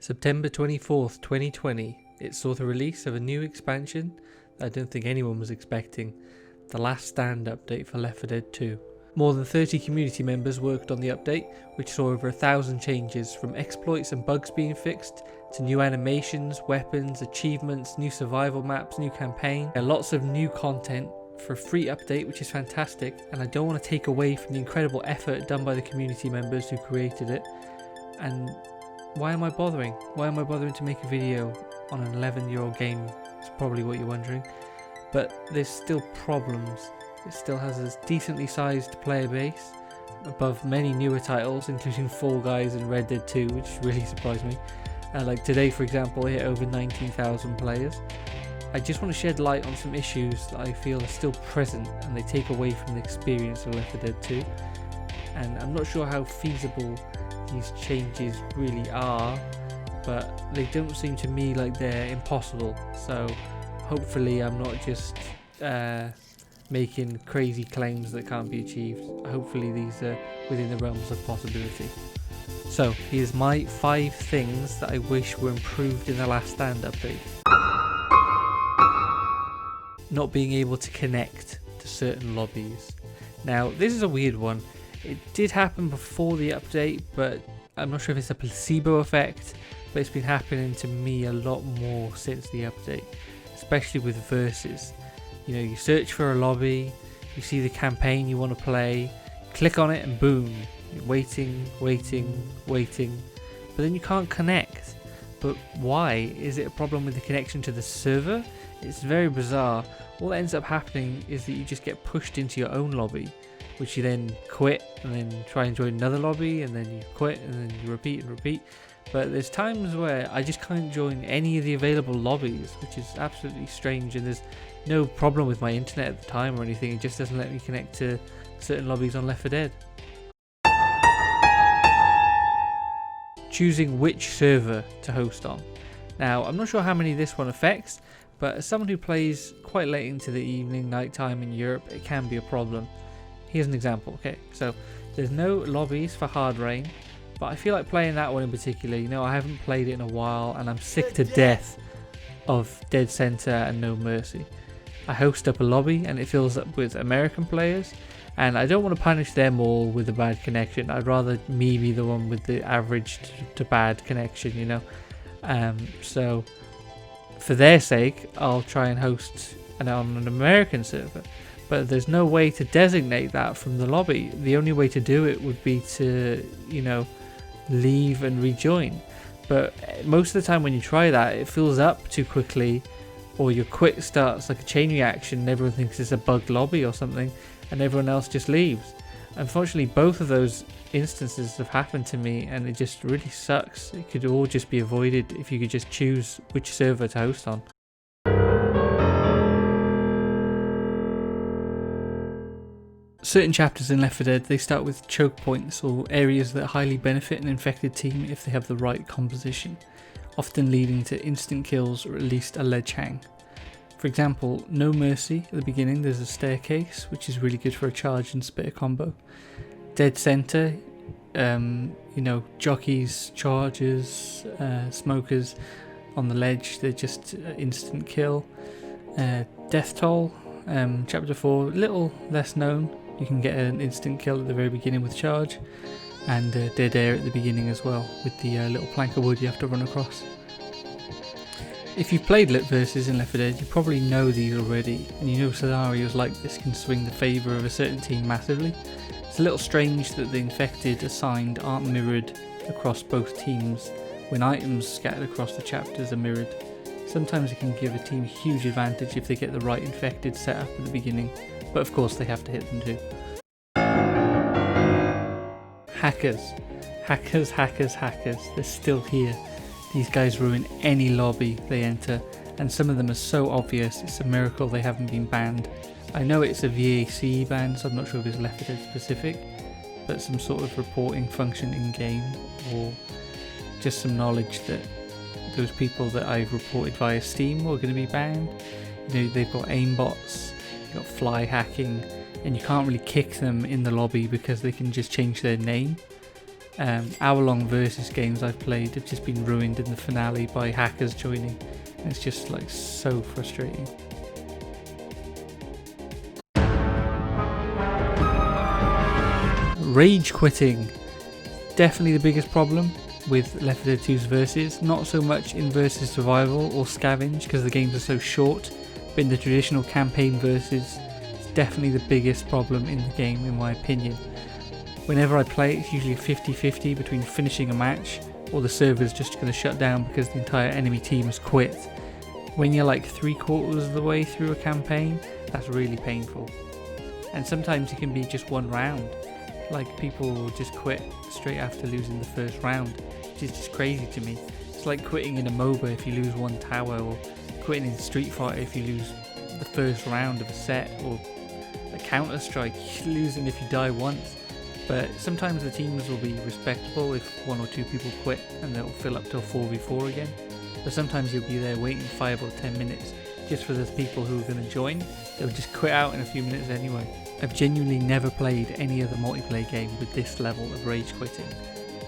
September 24th, 2020, it saw the release of a new expansion that I don't think anyone was expecting, the Last Stand update for Left 4 Dead 2. More than 30 community members worked on the update, which saw over 1,000 changes, from exploits and bugs being fixed, to new animations, weapons, achievements, new survival maps, new campaign, and lots of new content for a free update, which is fantastic. And I don't want to take away from the incredible effort done by the community members who created it. And why am I bothering? Why am I bothering to make a video on an 11-year-old game? It's probably what you're wondering. But there's still problems. It still has a decently sized player base, above many newer titles, including Fall Guys and Red Dead 2, which really surprised me. Like today, for example, it hit over 19,000 players. I just want to shed light on some issues that I feel are still present and they take away from the experience of Left 4 Dead 2. And I'm not sure how feasible these changes really are, but they don't seem to me like they're impossible. So hopefully I'm not just making crazy claims that can't be achieved. Hopefully these are within the realms of possibility. So here's my 5 things that I wish were improved in the Last Stand update. Not being able to connect to certain lobbies. Now this is a weird one. It did happen before the update, but I'm not sure if it's a placebo effect, but it's been happening to me a lot more since the update, especially with versus. You know, you search for a lobby, you see the campaign you want to play, click on it and boom, you're waiting, but then you can't connect. But why? Is it a problem with the connection to the server? It's very bizarre. All that ends up happening is that you just get pushed into your own lobby, which you then quit and then try and join another lobby, and then you quit and then you repeat and repeat. But there's times where I just can't join any of the available lobbies, which is absolutely strange, and there's no problem with my internet at the time or anything. It just doesn't let me connect to certain lobbies on Left 4 Dead. Choosing which server to host on. Now I'm not sure how many this one affects, but as someone who plays quite late into the evening, night time in Europe, it can be a problem. Here's an example. Okay, so there's no lobbies for Hard Rain, but I feel like playing that one in particular. You know, I haven't played it in a while and I'm sick to death of Dead Center and No Mercy. I host up a lobby and it fills up with American players, and I don't want to punish them all with a bad connection. I'd rather me be the one with the average to bad connection, you know. So for their sake, I'll try and host on an American server. But there's no way to designate that from the lobby. The only way to do it would be to, you know, leave and rejoin. But most of the time when you try that, it fills up too quickly, or your quit starts like a chain reaction and everyone thinks it's a bugged lobby or something, and everyone else just leaves. Unfortunately, both of those instances have happened to me, and it just really sucks. It could all just be avoided if you could just choose which server to host on. Certain chapters in Left 4 Dead, they start with choke points, or areas that highly benefit an infected team if they have the right composition, often leading to instant kills or at least a ledge hang. For example, No Mercy, at the beginning there's a staircase, which is really good for a charge and spitter combo. Dead Center, you know, jockeys, chargers, smokers on the ledge, they're just instant kill. Death Toll, chapter 4, a little less known. You can get an instant kill at the very beginning with charge, and Dead Air at the beginning as well, with the little plank of wood you have to run across. If you've played Lit Versus in Left 4 Dead, you probably know these already, and you know scenarios like this can swing the favour of a certain team massively. It's a little strange that the infected assigned aren't mirrored across both teams when items scattered across the chapters are mirrored. Sometimes it can give a team a huge advantage if they get the right infected setup at the beginning, but of course they have to hit them too. Hackers. They're still here. These guys ruin any lobby they enter, and some of them are so obvious it's a miracle they haven't been banned. I know it's a VAC ban, so I'm not sure if it's Left 4 Dead specific, but some sort of reporting function in game, or just some knowledge that those people that I've reported via Steam are going to be banned. You know, they've got aimbots, they've got fly hacking, and you can't really kick them in the lobby because they can just change their name. Hour-long versus games I've played have just been ruined in the finale by hackers joining. And it's just like so frustrating. Rage quitting. Definitely the biggest problem with Left 4 Dead 2's versus. Not so much in versus survival or scavenge because the games are so short, but in the traditional campaign versus, it's definitely the biggest problem in the game in my opinion. Whenever I play, it's usually 50-50 between finishing a match or the server's just going to shut down because the entire enemy team has quit. When you're like 3/4 of the way through a campaign, that's really painful. And sometimes it can be just one round. Like people will just quit straight after losing the first round, which is just crazy to me. It's like quitting in a MOBA if you lose one tower, or quitting in Street Fighter if you lose the first round of a set, or a Counter-Strike, losing if you die once. But sometimes the teams will be respectable if 1 or 2 people quit and they'll fill up till 4v4 again. But sometimes you'll be there waiting 5 or 10 minutes just for those people who are going to join. They'll just quit out in a few minutes anyway. I've genuinely never played any other multiplayer game with this level of rage quitting,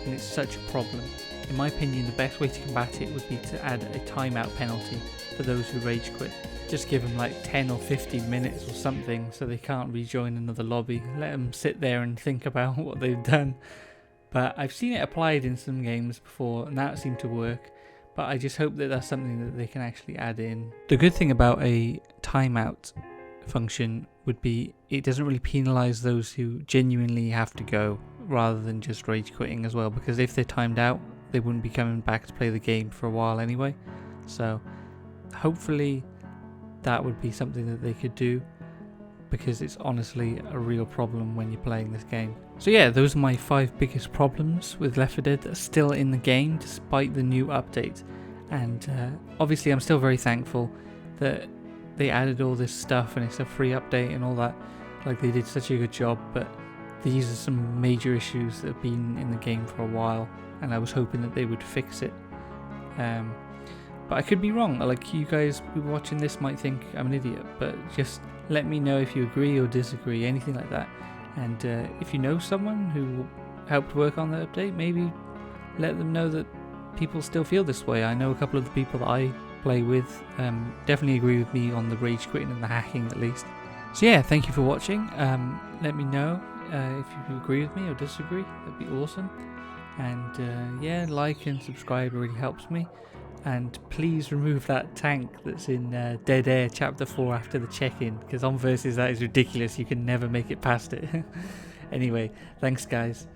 and it's such a problem. In my opinion, the best way to combat it would be to add a timeout penalty for those who rage quit. Just give them like 10 or 15 minutes or something so they can't rejoin another lobby. Let them sit there and think about what they've done. But I've seen it applied in some games before and that seemed to work. But I just hope that that's something that they can actually add in. The good thing about a timeout function would be it doesn't really penalise those who genuinely have to go rather than just rage quitting as well, because if they're timed out they wouldn't be coming back to play the game for a while anyway. So hopefully that would be something that they could do, because it's honestly a real problem when you're playing this game. So yeah, those are my 5 biggest problems with Left 4 Dead that are still in the game despite the new update. And obviously I'm still very thankful that they added all this stuff and it's a free update and all that. Like, they did such a good job, but these are some major issues that have been in the game for a while and I was hoping that they would fix it. But I could be wrong. Like, you guys who are watching this might think I'm an idiot, but just let me know if you agree or disagree, anything like that. And if you know someone who helped work on the update, maybe let them know that people still feel this way. I know a couple of the people that I play with definitely agree with me on the rage quitting and the hacking at least. So yeah, thank you for watching. Let me know if you agree with me or disagree. That'd be awesome. And yeah, like and subscribe really helps me. And please remove that tank that's in Dead Air Chapter 4 after the check-in, because on Versus that is ridiculous. You can never make it past it. Anyway, thanks guys.